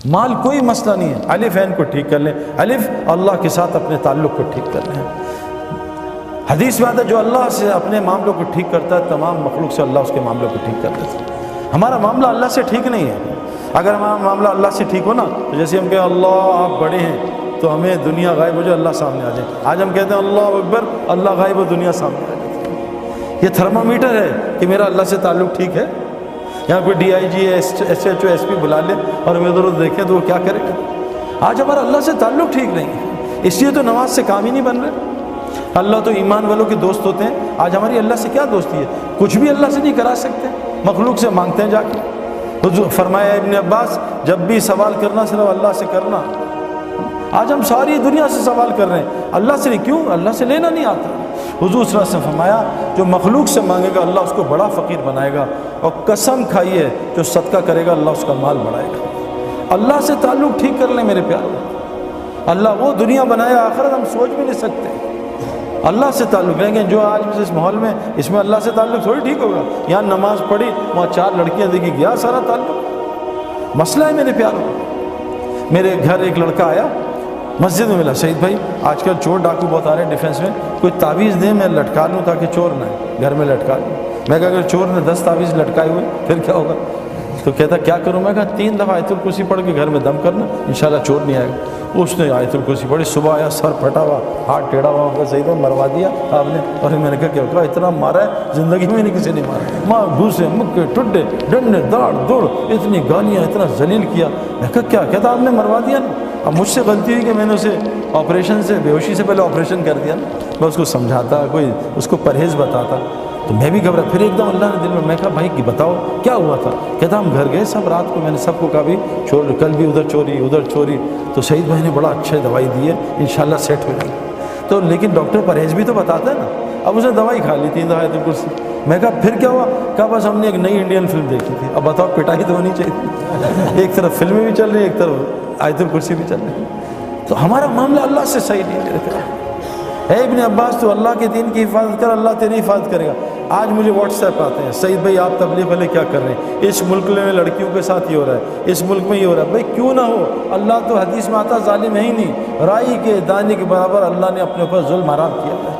مال کوئی مسئلہ نہیں ہے، الف عین کو ٹھیک کر لیں، الف اللہ کے ساتھ اپنے تعلق کو ٹھیک کر لیں۔ حدیث میں آتا ہے جو اللہ سے اپنے معاملوں کو ٹھیک کرتا ہے تمام مخلوق سے اللہ اس کے معاملوں کو ٹھیک کر دیتا ہے۔ ہمارا معاملہ اللہ سے ٹھیک نہیں ہے۔ اگر ہمارا معاملہ اللہ سے ٹھیک ہو نا تو جیسے ہم کہیں اللہ آپ بڑے ہیں تو ہمیں دنیا غائب ہو جائے اللہ سامنے آ جائے۔ آج ہم کہتے ہیں اللہ اکبر، اللہ غائب ہو دنیا سامنے آ جاتی ہے۔ یہ تھرما میٹر ہے کہ میرا اللہ سے تعلق ٹھیک ہے۔ یہاں کوئی D I G S H O S P بلا لے اور ہمیں ادھر دیکھیں تو وہ کیا کرے گا؟ آج ہمارا اللہ سے تعلق ٹھیک نہیں ہے، اس لیے تو نماز سے کام ہی نہیں بن رہے۔ اللہ تو ایمان والوں کے دوست ہوتے ہیں، آج ہماری اللہ سے کیا دوستی ہے؟ کچھ بھی اللہ سے نہیں کرا سکتے، مخلوق سے مانگتے ہیں جا کے۔ حضور فرمایا ابن عباس جب بھی سوال کرنا صرف اللہ سے کرنا۔ آج ہم ساری دنیا سے سوال کر رہے ہیں، اللہ سے نہیں، کیوں؟ اللہ سے لینا نہیں آتا۔ حضور صلی اللہ علیہ وسلم فرمایا جو مخلوق سے مانگے گا اللہ اس کو بڑا فقیر بنائے گا، اور قسم کھائیے جو صدقہ کرے گا اللہ اس کا مال بڑھائے گا۔ اللہ سے تعلق ٹھیک کر لیں میرے پیارے۔ اللہ وہ دنیا بنایا آخرت ہم سوچ بھی نہیں سکتے۔ اللہ سے تعلق لیں گے، جو آج اس ماحول میں اس میں اللہ سے تعلق تھوڑی ٹھیک ہوگا۔ یہاں نماز پڑھی وہاں 4 لڑکیاں دیکھی، گیا سارا تعلق۔ مسئلہ ہے میرے پیاروں، میرے گھر ایک لڑکا آیا مسجد میں ملا، سعید بھائی آج کل چور ڈاکو بہت آ رہے ہیں ڈیفینس میں، کوئی تعویذ دیں میں لٹکا لوں تاکہ چور نہ آئے، گھر میں لٹکا لوں۔ میں کہا اگر چور نے 10 تعویذ لٹکائے ہوئے پھر کیا ہوگا؟ تو کہتا کیا کروں؟ میں کہا 3 دفعہ آیت الکرسی پڑھ کے گھر میں دم کرنا، انشاءاللہ چور نہیں آئے گا۔ اس نے آیت الکرسی پڑھی، صبح آیا سر پھٹا ہوا، ہاتھ ٹیڑھا ہوا، میں صحیح تو مروا دیا آپ نے؟ اور میں نے کہا کیا کہا اتنا مارا ہے زندگی میں نہیں کسی نے مارا، ماں گھوسے مکے ٹڈے ڈنڈے داڑ دوڑ، اتنی گالیاں، اتنا ذلیل کیا۔ میں کہا کیا؟ کہتا آپ نے مروا دیا نا۔ اب مجھ سے غلطی ہوئی کہ میں نے اسے آپریشن سے بے ہوشی سے پہلے آپریشن کر دیا نا۔ میں اس کو سمجھاتا، کوئی اس کو پرہیز بتاتا تو میں بھی گھبرا۔ پھر ایک دم اللہ نے دل میں کہا بھائی بتاؤ کیا ہوا تھا؟ کہتا ہم گھر گئے سب رات کو، میں نے سب کو کہا بھی چھوڑ، کل بھی ادھر چوری ادھر چوری، تو سعید بھائی نے بڑا اچھے دوائی دی ہے انشاءاللہ سیٹ ہو جائے گی۔ تو لیکن ڈاکٹر پرہیز بھی تو بتاتا ہے نا۔ اب اس نے دوائی کھا لی 3 دفعہ آیت الکرسی۔ میں کہا پھر کیا ہوا؟ کہا بس ہم نے ایک نئی انڈین فلم دیکھی تھی۔ اب بتاؤ پٹائی تو ہونی چاہیے، ایک طرف فلمیں بھی چل رہی ہیں ایک طرف آیت الکرسی بھی چل رہی ہے۔ تو ہمارا معاملہ اللہ سے صحیح نہیں میرے پیارے۔ اے ابن عباس تو اللہ کے دین کی حفاظت کر، اللہ تیری حفاظت کرے گا۔ آج مجھے واٹس ایپ آتے ہیں، سعید بھائی آپ تبلیغ والے کیا کر رہے ہیں؟ اس ملک میں لڑکیوں کے ساتھ یہ ہو رہا ہے، اس ملک میں یہ ہو رہا ہے۔ بھائی کیوں نہ ہو، اللہ تو حدیث میں آتا ظالم ہے ہی نہیں، رائی کے دانے کے برابر اللہ نے اپنے اوپر ظلم حرام کیا ہے۔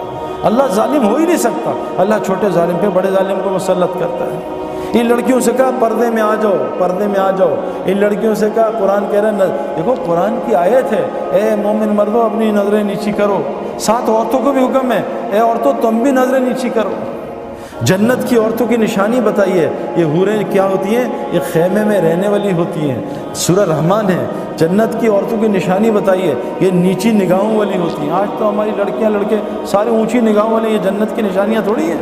اللہ ظالم ہو ہی نہیں سکتا، اللہ چھوٹے ظالم پہ بڑے ظالم کو مسلط کرتا ہے۔ ان لڑکیوں سے کہا پردے میں آ جاؤ، پردے میں آ جاؤ۔ ان لڑکیوں سے کہا قرآن کہہ رہا ہے، دیکھو قرآن کی آیت ہے، اے مومن مردوں اپنی نظریں نیچی کرو۔ ساتھ عورتوں کو بھی حکم ہے، اے عورتوں تم بھی نظریں نیچی کرو۔ جنت کی عورتوں کی نشانی بتائیے، یہ حوریں کیا ہوتی ہیں؟ یہ خیمے میں رہنے والی ہوتی ہیں۔ سورہ رحمان ہے، جنت کی عورتوں کی نشانی بتائیے، یہ نیچی نگاہوں والی ہوتی ہیں۔ آج تو ہماری لڑکیاں لڑکے سارے اونچی نگاہوں والے، یہ جنت کی نشانیاں تھوڑی ہیں۔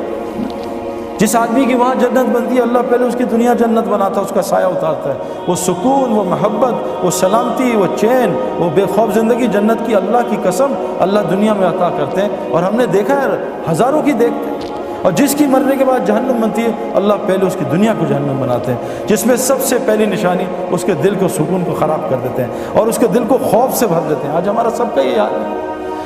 جس آدمی کی وہاں جنت بنتی ہے اللہ پہلے اس کی دنیا جنت بناتا ہے، اس کا سایہ اتارتا ہے۔ وہ سکون، وہ محبت، وہ سلامتی، وہ چین، وہ بے خوف زندگی جنت کی اللہ کی قسم اللہ دنیا میں عطا کرتے ہیں۔ اور ہم نے دیکھا ہے ہزاروں کی دیکھتے ہیں۔ اور جس کی مرنے کے بعد جہنم بنتی ہے اللہ پہلے اس کی دنیا کو جہنم بناتے ہیں، جس میں سب سے پہلی نشانی اس کے دل کو سکون کو خراب کر دیتے ہیں اور اس کے دل کو خوف سے بھر دیتے ہیں۔ آج ہمارا سب کا یہ حال ہے۔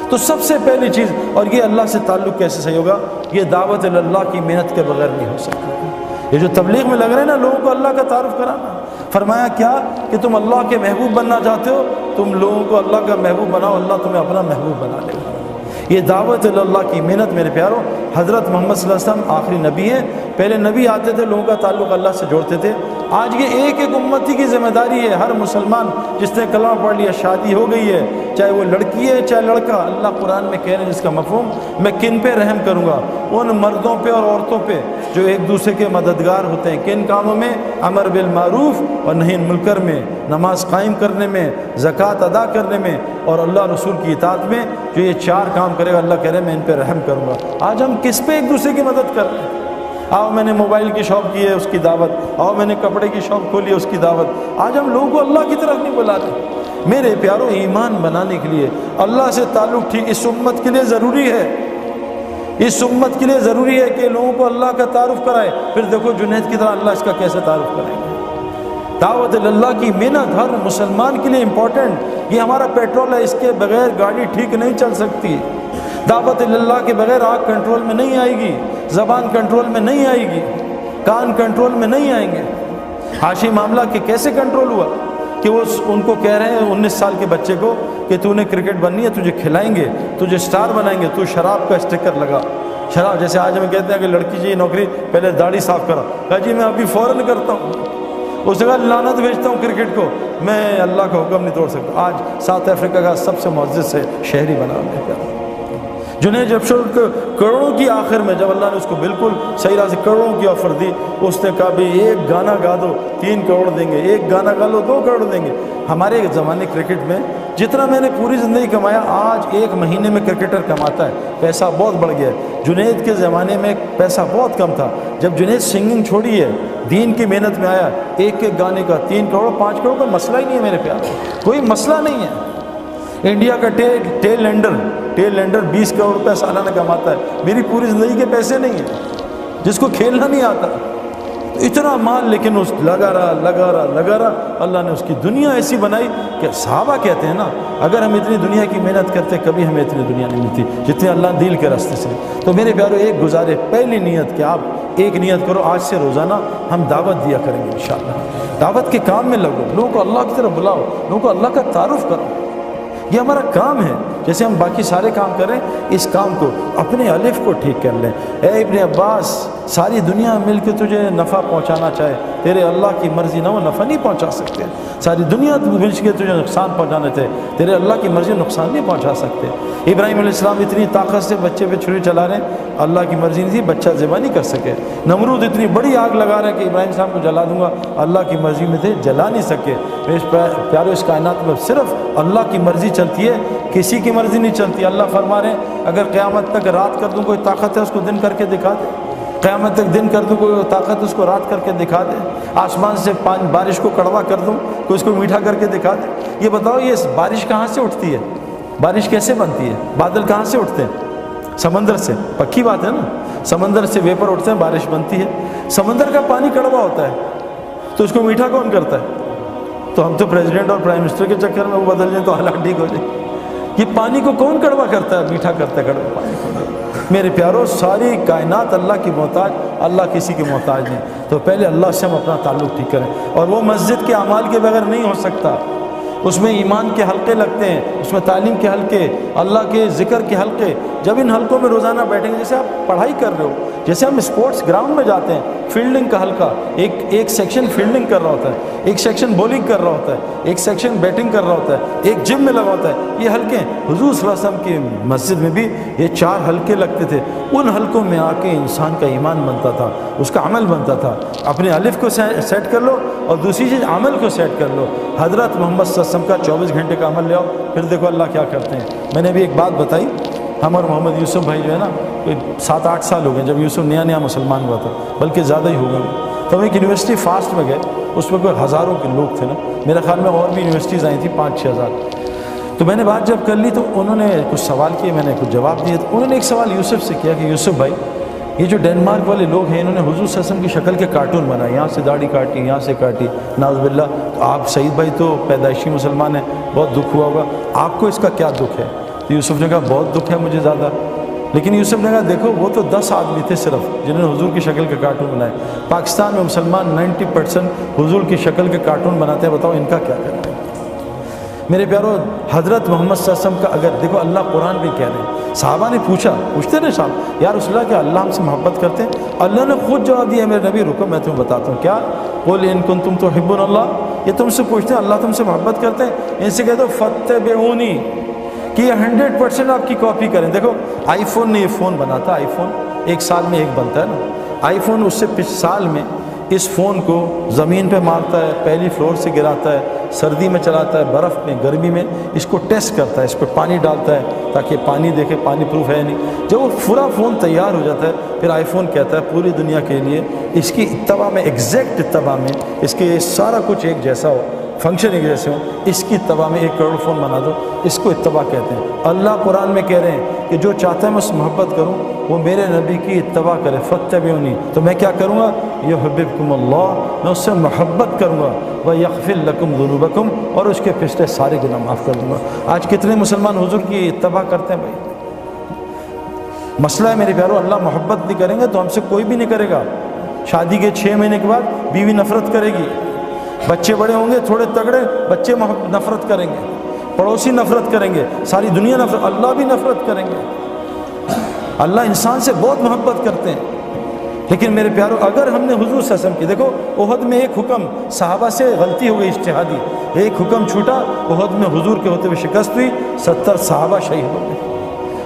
تو سب سے پہلی چیز، اور یہ اللہ سے تعلق کیسے صحیح ہوگا؟ یہ دعوت اللہ کی محنت کے بغیر نہیں ہو سکتا۔ یہ جو تبلیغ میں لگ رہے ہیں نا لوگوں کو اللہ کا تعارف کرانا، فرمایا کیا کہ تم اللہ کے محبوب بننا چاہتے ہو، تم لوگوں کو اللہ کا محبوب بناؤ، اللہ تمہیں اپنا محبوب بنا لے گا۔ یہ دعوت اللہ کی محنت میرے پیاروں، حضرت محمد صلی اللہ علیہ وسلم آخری نبی ہیں، پہلے نبی آتے تھے لوگوں کا تعلق اللہ سے جوڑتے تھے۔ آج یہ ایک ایک امتی کی ذمہ داری ہے، ہر مسلمان جس نے کلمہ پڑھ لیا، شادی ہو گئی ہے، چاہے وہ لڑکی ہے چاہے لڑکا، اللہ قرآن میں کہہ رہے ہیں جس کا مفہوم، میں کن پہ رحم کروں گا؟ ان مردوں پہ اور عورتوں پہ جو ایک دوسرے کے مددگار ہوتے ہیں۔ کن کاموں میں؟ امر بالمعروف اور نہی عن المنکر میں، نماز قائم کرنے میں، زکوٰۃ ادا کرنے میں، اور اللہ رسول کی اطاعت میں۔ جو یہ 4 کام کرے گا اللہ کہہ رہے ہیں میں ان پہ رحم کروں گا۔ آج ہم کس پہ ایک دوسرے کی مدد کر رہے ہیں؟ آؤ میں نے موبائل کی شاپ کی ہے اس کی دعوت، آؤ میں نے کپڑے کی شاپ کھولی ہے اس کی دعوت۔ آج ہم لوگوں کو اللہ کی طرف نہیں بلا رہے۔ میرے پیاروں، ایمان بنانے کے لیے اللہ سے تعلق ٹھیک اس امت کے لیے ضروری ہے، اس امت کے لیے ضروری ہے کہ لوگوں کو اللہ کا تعارف کرائے۔ پھر دیکھو جنید کی طرح اللہ اس کا کیسے تعارف کرائیں گے۔ دعوت اللہ کی محنت ہر مسلمان کے لیے امپورٹنٹ، یہ ہمارا پیٹرول ہے، اس کے بغیر گاڑی ٹھیک نہیں چل سکتی۔ دعوت اللہ کے بغیر آنکھ کنٹرول میں نہیں آئے گی، زبان کنٹرول میں نہیں آئے گی، کان کنٹرول میں نہیں آئیں گے۔ حاشی معاملہ کہ کیسے کنٹرول ہوا؟ کہ وہ ان کو کہہ رہے ہیں 19 سال کے بچے کو کہ تو نے کرکٹ بننی ہے، تجھے کھلائیں گے، تجھے اسٹار بنائیں گے، تو شراب کا اسٹکر لگا. شراب جیسے آج ہم کہتے ہیں کہ لڑکی چاہیے نوکری، پہلے داڑھی صاف کرا. کہا جی میں ابھی فوراً کرتا ہوں. اس نے کہا لعنت بھیجتا ہوں کرکٹ کو، میں اللہ کا حکم نہیں توڑ سکتا. آج ساؤتھ افریقہ کا سب سے معزز سے شہری بنا دیا. جنہیں جب کروڑوں کی آخر میں جب اللہ نے اس کو بالکل صحیح راہ سے کروڑوں کی آفر دی، اس نے کہا بھی ایک گانا گا دو 3 کروڑ دیں گے، ایک گانا گا لو 2 کروڑ دیں گے. ہمارے زمانے کرکٹ میں جتنا میں نے پوری زندگی کمایا، آج ایک مہینے میں کرکٹر کماتا ہے. پیسہ بہت بڑھ گیا ہے. جنید کے زمانے میں پیسہ بہت کم تھا. جب جنید سنگنگ چھوڑی ہے، دین کی محنت میں آیا، ایک گانے کا 3 کروڑ 5 کروڑ کا مسئلہ ہی نہیں ہے میرے پیار، کوئی مسئلہ نہیں ہے. انڈیا کا ٹیل لینڈر 20 کروڑ روپے سالانہ کماتا ہے. میری پوری زندگی کے پیسے نہیں ہیں، جس کو کھیلنا نہیں آتا اتنا مال، لیکن اس لگا رہا. اللہ نے اس کی دنیا ایسی بنائی کہ صحابہ کہتے ہیں نا، اگر ہم اتنی دنیا کی محنت کرتے کبھی ہمیں اتنی دنیا نہیں ملتی جتنی اللہ دل کے راستے سے. تو میرے پیارو ایک گزارے، پہلی نیت کہ آپ ایک نیت کرو، آج سے روزانہ ہم دعوت دیا کریں گے انشاءاللہ. دعوت کے کام میں لگو، لوگوں کو اللہ کی طرف بلاؤ، لوگوں کو اللہ کا تعارف کرو. یہ ہمارا کام ہے. جیسے ہم باقی سارے کام کر رہے ہیں، اس کام کو اپنے الف کو ٹھیک کر لیں. اے ابن عباس، ساری دنیا مل کے تجھے نفع پہنچانا چاہے، تیرے اللہ کی مرضی نہ وہ نفع نہیں پہنچا سکتے. ساری دنیا مل کے تجھے نقصان پہنچانا چاہے، تیرے اللہ کی مرضی نقصان نہیں پہنچا سکتے. ابراہیم علیہ السلام اتنی طاقت سے بچے پہ چھری چلا رہے ہیں، اللہ کی مرضی نہیں تھی، بچہ ذبح نہیں کر سکے. نمرود اتنی بڑی آگ لگا رہا ہے کہ ابراہیم صاحب کو جلا دوں گا، اللہ کی مرضی میں تھے، جلا نہیں سکے. پیارو اس کائنات میں صرف اللہ کی مرضی چلتی ہے، کسی کی مرضی نہیں چلتی. اللہ فرما رہے ہیں اگر قیامت تک رات کر دوں، کوئی طاقت ہے اس کو دن کر کے دکھا دے. قیامت تک دن کر دوں، کوئی طاقت اس کو رات کر کے دکھا دے. آسمان سے بارش کو کڑوا کر دوں، کوئی اس کو میٹھا کر کے دکھا دے. یہ بتاؤ یہ بارش کہاں سے اٹھتی ہے؟ بارش کیسے بنتی ہے؟ بادل کہاں سے اٹھتے ہیں؟ سمندر سے. پکی بات ہے نا، سمندر سے ویپر اٹھتے ہیں، بارش بنتی ہے. سمندر کا پانی کڑوا ہوتا ہے تو اس کو میٹھا کون کرتا ہے؟ تو ہم تو پریزیڈنٹ اور پرائم منسٹر کے چکر میں وہ بدل جائیں تو حالات ٹھیک ہو جائیں. یہ پانی کو کون کڑوا کرتا ہے؟ میٹھا کرتا ہے کڑوا پانی کو. میرے پیاروں ساری کائنات اللہ کی محتاج، اللہ کسی کی محتاج نہیں. تو پہلے اللہ سے ہم اپنا تعلق ٹھیک کریں. اور وہ مسجد کے اعمال کے بغیر نہیں ہو سکتا. اس میں ایمان کے حلقے لگتے ہیں، اس میں تعلیم کے حلقے، اللہ کے ذکر کے حلقے. جب ان حلقوں میں روزانہ بیٹھیں گے، جیسے آپ پڑھائی کر رہے ہو، جیسے ہم اسپورٹس گراؤنڈ میں جاتے ہیں، فیلڈنگ کا حلقہ، ایک سیکشن فیلڈنگ کر رہا ہوتا ہے، ایک سیکشن بولنگ کر رہا ہوتا ہے، ایک سیکشن بیٹنگ کر رہا ہوتا ہے، ایک جم میں لگا ہوتا ہے. یہ حلقے حضور صلی اللہ علیہ وسلم کی مسجد میں بھی یہ 4 حلقے لگتے تھے. ان حلقوں میں آ کے انسان کا ایمان بنتا تھا، اس کا عمل بنتا تھا. اپنے الف کو سیٹ کر لو اور دوسری چیز عمل کو سیٹ کر لو. حضرت محمد صلی اللہ علیہ وسلم کا 24 گھنٹے کا عمل لے آؤ، پھر دیکھو اللہ کیا کرتے ہیں. میں نے ابھی ایک بات بتائی، ہم اور محمد یوسف بھائی جو ہے نا، کوئی 7-8 سال ہو گئے جب یوسف نیا مسلمان ہوا تھا، بلکہ زیادہ ہی ہو گئے. تو ہم ایک یونیورسٹی فاسٹ میں گئے، اس میں کوئی ہزاروں کے لوگ تھے نا، میرے خیال میں اور بھی یونیورسٹیز آئی تھیں 5-6 ہزار. تو میں نے بات جب کر لی تو انہوں نے کچھ سوال کیے، میں نے کچھ جواب دیے. تو انہوں نے ایک سوال یوسف سے کیا کہ یوسف بھائی، یہ جو ڈینمارک والے لوگ ہیں، انہوں نے حضور صلی اللہ علیہ وسلم کی شکل کے کارٹون بنائے، یہاں سے داڑھی کاٹی، یہاں سے کاٹی، نعوذ باللہ. تو آپ سعید بھائی تو پیدائشی مسلمان ہیں، بہت دکھ ہوا ہوگا، آپ کو اس کا کیا دکھ ہے؟ تو یوسف نے کہا بہت دکھ ہے مجھے زیادہ. لیکن یوسف نے کہا دیکھو وہ تو 10 آدمی تھے صرف جنہوں نے حضور کی شکل کے کارٹون بنائے. پاکستان میں مسلمان 90% حضور کی شکل کے کارٹون بناتے ہیں، بتاؤ ان کا کیا کرنا ہے؟ میرے پیارو حضرت محمد صلی اللہ علیہ وسلم کا اگر دیکھو، اللہ قرآن بھی کہہ رہے ہیں. صحابہ نے پوچھتے رہے صاحب، یا رسول اللہ کیا اللہ ہم سے محبت کرتے ہیں؟ اللہ نے خود جواب دیا، میرے نبی رکو میں تمہیں بتاتا ہوں. کیا؟ قل ان کنتم تحبون اللہ. یہ تم سے پوچھتے ہیں اللہ تم سے محبت کرتے ہیں؟ ان سے کہہ دو فاتبعونی، کہ یہ 100% آپ کی کاپی کریں. دیکھو آئی فون نے یہ فون بنا تھا، آئی فون 1 سال میں ایک بنتا ہے نا. آئی فون اس سے پچھلے سال میں اس فون کو زمین پہ مارتا ہے، پہلی فلور سے گراتا ہے، سردی میں چلاتا ہے، برف میں، گرمی میں اس کو ٹیسٹ کرتا ہے، اس پہ پانی ڈالتا ہے تاکہ پانی دیکھے پانی پروف ہے نہیں. جب وہ پورا فون تیار ہو جاتا ہے پھر آئی فون کہتا ہے پوری دنیا کے لیے اس کی اتباع میں، ایگزیکٹ اتباع میں، اس کے سارا کچھ ایک جیسا ہو، فنکشن ایک جیسے ہوں، اس کی اتباع میں 1 کروڑ فون بنا دو. اس کو اتباع کہتے ہیں. اللہ قرآن میں کہہ رہے ہیں کہ جو چاہتا ہے میں اس سے محبت کروں وہ میرے نبی کی اتباع کرے. فاتبعونی، تو میں کیا کروں گا؟ یحببکم اللہ، میں اس سے محبت کروں گا. ویغفر لکم ذنوبکم، اور اس کے پچھلے سارے گناہ معاف کر دوں گا. آج کتنے مسلمان حضور کی اتباع کرتے ہیں بھائی؟ مسئلہ ہے میرے پیارو، اللہ محبت نہیں کریں گے تو ہم سے کوئی بھی نہیں کرے گا. شادی کے 6 مہینے کے بعد بیوی نفرت کرے گی، بچے بڑے ہوں گے تھوڑے تگڑے، بچے نفرت کریں گے، پڑوسی نفرت کریں گے، ساری دنیا نفرت، اللہ بھی نفرت کریں گے۔ اللہ انسان سے بہت محبت کرتے ہیں، لیکن میرے پیارو اگر ہم نے حضور صلی اللہ علیہ وسلم کی، دیکھو احد میں ایک حکم صحابہ سے غلطی ہو گئی اجتہادی، ایک حکم چھوٹا، احد میں حضور کے ہوتے ہوئے شکست ہوئی، 70 صحابہ شہید ہو گئے۔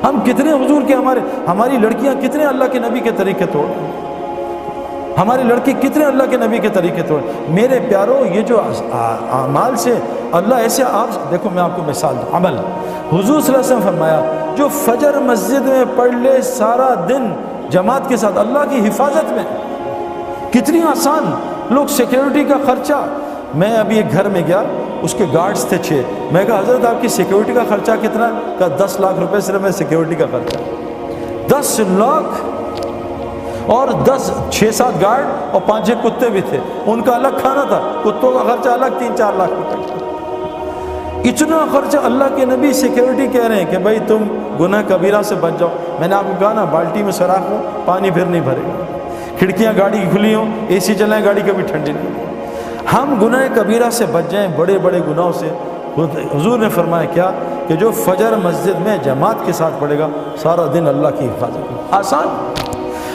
ہم کتنے حضور کے، ہماری لڑکیاں کتنے اللہ کے نبی کے طریقے توڑ، ہماری لڑکی کتنے اللہ کے نبی کے طریقے توڑ۔ میرے پیارو یہ جو اعمال سے اللہ ایسے، آپ دیکھو میں آپ کو مثال دوں، عمل حضور صلی اللہ علیہ وسلم فرمایا جو فجر مسجد میں پڑھ لے سارا دن جماعت کے ساتھ اللہ کی حفاظت میں، کتنی آسان۔ لوگ سیکیورٹی کا خرچہ، میں ابھی ایک گھر میں گیا، اس کے گارڈز تھے 6، میں کہا حضرت آپ کی سیکیورٹی کا خرچہ کتنا؟ کہا 10 لاکھ روپے صرف میں سیکیورٹی کا خرچہ۔ 10 لاکھ، اور 6-7 گارڈ اور 5-6 کتے بھی تھے، ان کا الگ کھانا تھا، کتوں کا خرچہ الگ 3-4 لاکھ روپے۔ اتنا خرچہ، اللہ کے نبی سیکیورٹی کہہ رہے ہیں کہ بھائی تم گناہ کبیرہ سے بچ جاؤ۔ میں نے آپ کو کہا نا، بالٹی میں سراخ ہو، پانی پھر نہیں بھرے گا، کھڑکیاں گاڑی کی کھلی ہوں، اے سی چلائیں، گاڑی کبھی ٹھنڈی نہیں ہوگی۔ ہم گناہ کبیرہ سے بچ جائیں، بڑے بڑے گناہوں سے۔ حضور نے فرمایا کیا کہ جو فجر مسجد میں جماعت کے ساتھ پڑھے گا سارا دن اللہ کی حفاظت۔ آسان،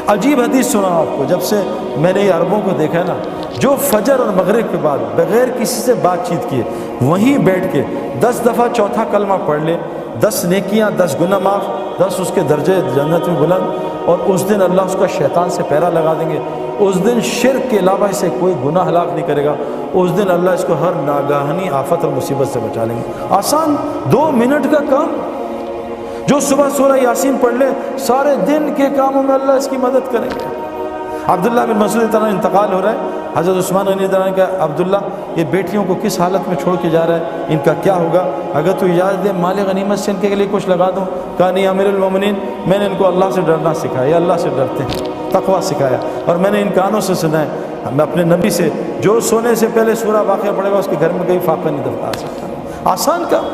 عجیب حدیث سنا آپ کو، جب سے میں نے یہ عربوں کو دیکھا ہے نا، جو فجر اور مغرب کے بعد بغیر کسی سے بات چیت کیے وہیں بیٹھ کے 10 دفعہ چوتھا کلمہ پڑھ لے، 10 نیکیاں، 10 گناہ معاف، 10 اس کے درجے جنت میں بلند، اور اس دن اللہ اس کا شیطان سے پہرا لگا دیں گے۔ اس دن شرک کے علاوہ اسے کوئی گناہ ہلاک نہیں کرے گا، اس دن اللہ اس کو ہر ناگہانی آفت اور مصیبت سے بچا لیں گے۔ آسان، 2 منٹ کا کام۔ جو صبح سورہ یاسین پڑھ لے سارے دن کے کاموں میں اللہ اس کی مدد کریں گے۔ عبداللہ بن مسعود رضی اللہ عنہ انتقال ہو رہا ہے، حضرت عثمان رضی اللہ عنہ کا عبداللہ یہ بیٹیوں کو کس حالت میں چھوڑ کے جا رہا ہے، ان کا کیا ہوگا؟ اگر تو اجازت دے مال غنیمت سے ان کے لیے کچھ لگا دوں۔ کہا نہیں امیر المومنین، میں نے ان کو اللہ سے ڈرنا سکھایا، یہ اللہ سے ڈرتے ہیں، تقویٰ سکھایا، اور میں نے ان کانوں سے سنا ہے میں اپنے نبی سے، جو سونے سے پہلے سورہ واقعہ پڑھے گا اس کے گھر میں کہیں فاقہ نہیں دفنا سکتا۔ آسان کام۔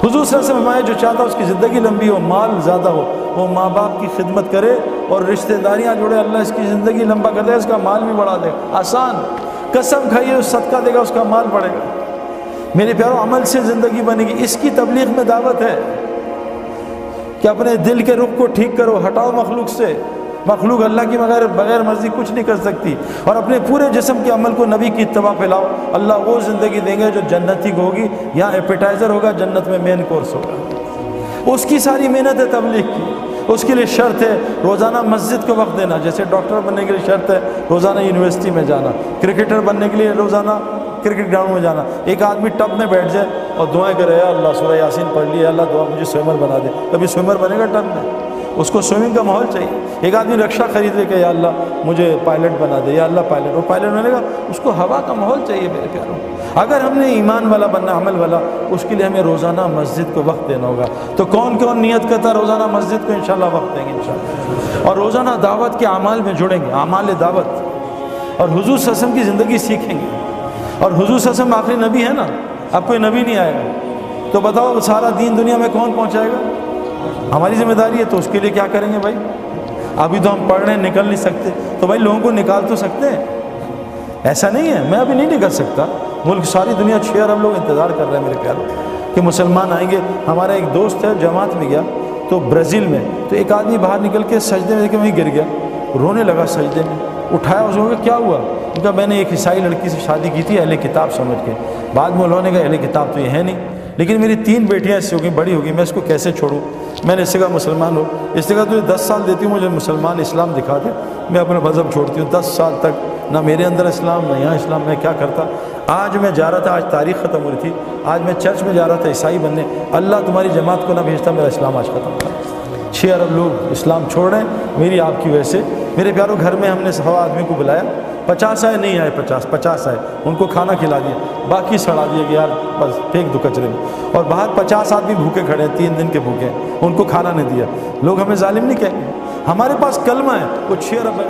حضور صلی اللہ علیہ وسلم فرمایا جو چاہتا اس کی زندگی لمبی ہو، مال زیادہ ہو، وہ ماں باپ کی خدمت کرے اور رشتہ داریاں جوڑے، اللہ اس کی زندگی لمبا کر دے، اس کا مال بھی بڑھا دے گا۔ آسان۔ قسم کھائیے صدقہ دے گا، اس کا مال بڑھے گا۔ میرے پیارو عمل سے زندگی بنے گی۔ اس کی تبلیغ میں دعوت ہے کہ اپنے دل کے رخ کو ٹھیک کرو، ہٹاؤ مخلوق سے۔ مخلوق اللہ کی بغیر مرضی کچھ نہیں کر سکتی، اور اپنے پورے جسم کے عمل کو نبی کی اتباع پہ لاؤ، اللہ وہ زندگی دیں گے جو جنتی کو ہوگی۔ یہاں ایپیٹائزر ہوگا، جنت میں مین کورس ہوگا۔ اس کی ساری محنت ہے تبلیغ کی، اس کے لیے شرط ہے روزانہ مسجد کو وقت دینا، جیسے ڈاکٹر بننے کے لیے شرط ہے روزانہ یونیورسٹی میں جانا، کرکٹر بننے کے لیے روزانہ کرکٹ گراؤنڈ میں جانا۔ ایک آدمی ٹب میں بیٹھ جائے اور دعائیں کرے، یا اللہ سورہ یاسین پڑھ لی، اللہ دعا مجھے سوئمر بنا دے، کبھی سوئمر بنے گا ٹب میں؟ اس کو سوئمنگ کا ماحول چاہیے۔ ایک آدمی رکشہ خرید لے کہ یا اللہ مجھے پائلٹ بنا دے، یا اللہ پائلٹ، وہ پائلٹ بنے گا، اس کو ہوا کا ماحول چاہیے۔ میرے پیاروں، اگر ہم نے ایمان والا بننا، عمل والا، اس کے لیے ہمیں روزانہ مسجد کو وقت دینا ہوگا۔ تو کون کون نیت کرتا ہے روزانہ مسجد کو؟ انشاءاللہ وقت دیں گے انشاءاللہ، اور روزانہ دعوت کے اعمال میں جڑیں گے، اعمال دعوت، اور حضور صلی اللہ علیہ وسلم کی زندگی سیکھیں گے۔ اور حضور صلی اللہ علیہ وسلم آخری نبی ہے نا، اب کوئی نبی نہیں آئے گا، تو بتاؤ سارا دین دنیا میں کون پہنچائے گا؟ ہماری ذمہ داری ہے، تو اس کے لیے کیا کریں گے بھائی؟ ابھی تو ہم پڑھ رہے ہیں، نکل نہیں سکتے، تو بھائی لوگوں کو نکال تو سکتے ہیں۔ ایسا نہیں ہے میں ابھی نہیں نکل سکتا، ملک ساری دنیا 6 ارب لوگ انتظار کر رہے ہیں میرے پیاروں کہ مسلمان آئیں گے۔ ہمارا ایک دوست ہے جماعت میں گیا تو برازیل میں، تو ایک آدمی باہر نکل کے سجدے میں وہیں گر گیا، رونے لگا سجدے میں، اٹھایا اس کو، کیا ہوا؟ ان کا میں نے ایک عیسائی لڑکی سے شادی کی تھی اہل کتاب سمجھ کے، بعد میں انہوں نے کہا اہل کتاب تو یہ ہے نہیں، لیکن میری 3 بیٹیاں اس سے ہو گئی، بڑی ہو گئی، میں اس کو کیسے چھوڑوں؟ میں نے اس سے کہا مسلمان ہو، اس سے کہا تجھے 10 سال دیتی ہوں، مجھے مسلمان اسلام دکھا دے، میں اپنا مذہب چھوڑتی ہوں۔ 10 سال تک نہ میرے اندر اسلام نہ یہاں اسلام، میں کیا کرتا؟ آج میں جا رہا تھا، آج تاریخ ختم ہو رہی تھی، آج میں چرچ میں جا رہا تھا عیسائی بننے، اللہ تمہاری جماعت کو نہ بھیجتا، میرا اسلام آج ختم تھا۔ 6 ارب لوگ اسلام چھوڑ رہے ہیں میری آپ کی وجہ سے۔ میرے پیاروں گھر میں ہم نے 100 آدمی کو بلایا، 50 آئے نہیں آئے، 50 آئے، ان کو کھانا کھلا دیا، باقی سڑا دیا کہ یار بس پھینک دو کچرے میں، اور باہر 50 آدمی بھوکے کھڑے ہیں، 3 دن کے بھوکے ہیں، ان کو کھانا نہیں دیا۔ لوگ ہمیں ظالم نہیں کہیں گے، ہمارے پاس کلمہ ہے، وہ 6 ارب